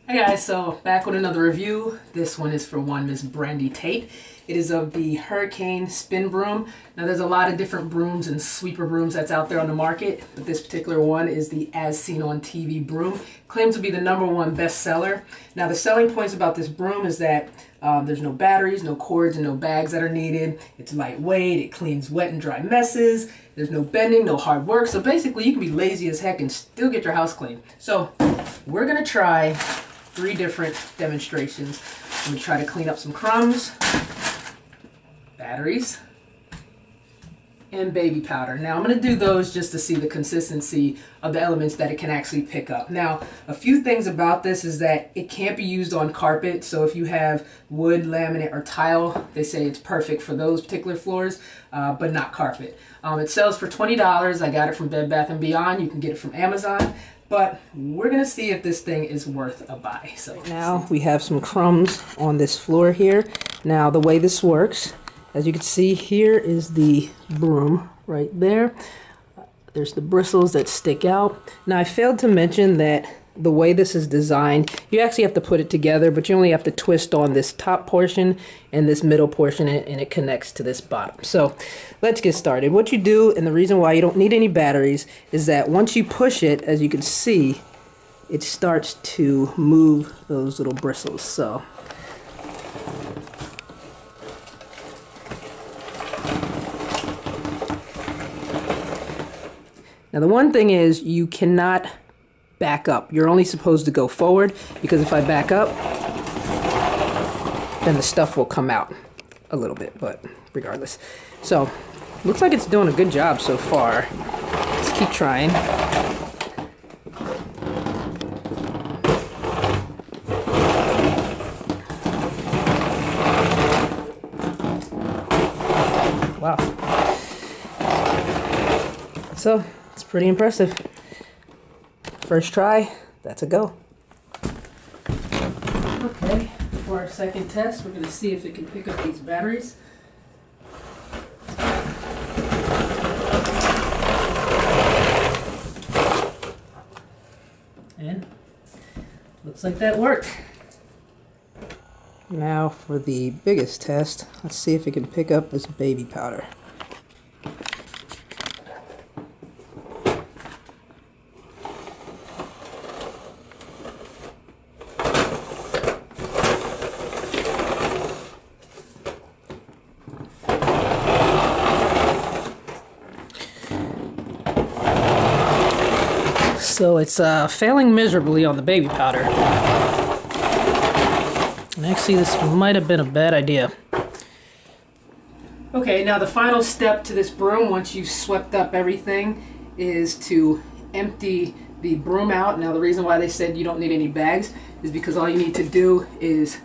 Hey guys, so back with another review. This one is for one Miss Brandy Tate. It is of the Hurricane Spin Broom. Now there's a lot of different brooms and sweeper brooms that's out there on the market, but this particular one is the As Seen on TV broom. Claims to be the #1 bestseller. Now the selling points about this broom is that there's no batteries, no cords, and no bags that are needed. It's lightweight, it cleans wet and dry messes, there's no bending, no hard work. So basically you can be lazy as heck and still get your house clean. So we're gonna try 3 different demonstrations. I'm going to try to clean up some crumbs, batteries, and baby powder. Now I'm going to do those just to see the consistency of the elements that it can actually pick up. Now a few things about this is that it can't be used on carpet, so if you have wood, laminate, or tile, they say it's perfect for those particular floors, but not carpet. It sells for $20. I got it from Bed Bath & Beyond. You can get it from Amazon. But we're gonna see if this thing is worth a buy. So now we have some crumbs on this floor here. Now the way this works, as you can see, here is the broom right there. There's the bristles that stick out. Now I failed to mention that the way this is designed, you actually have to put it together, but you only have to twist on this top portion and this middle portion, and it connects to this bottom. So let's get started. What you do, and the reason why you don't need any batteries, is that once you push it, as you can see, it starts to move those little bristles. So now the one thing is you cannot back up. You're only supposed to go forward, because if I back up, then the stuff will come out a little bit, but regardless. So looks like it's doing a good job so far. Let's keep trying. Wow. So it's pretty impressive. First try, that's a go. Okay, for our second test, we're going to see if it can pick up these batteries. And looks like that worked. Now for the biggest test, let's see if it can pick up this baby powder. So it's failing miserably on the baby powder. And actually this might have been a bad idea. Okay, now the final step to this broom, once you've swept up everything, is to empty the broom out. Now the reason why they said you don't need any bags is because all you need to do is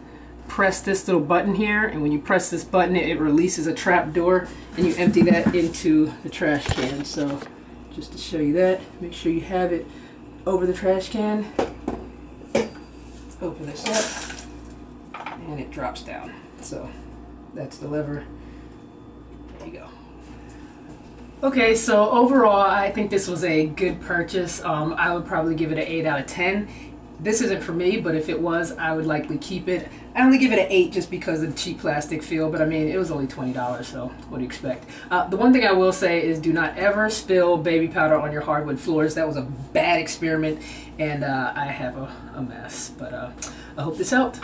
press this little button here, and when you press this button it releases a trap door, and you empty that into the trash can. So just to show you that, make sure you have it over the trash can. Let's open this up, and it drops down. So that's the lever. There you go. Okay, so overall I think this was a good purchase. I would probably give it an 8 out of 10. This isn't for me, but if it was, I would likely keep it. I only give it an 8 just because of the cheap plastic feel, but I mean, it was only $20, so what do you expect? The one thing I will say is do not ever spill baby powder on your hardwood floors. That was a bad experiment, and I have a mess, but I hope this helped.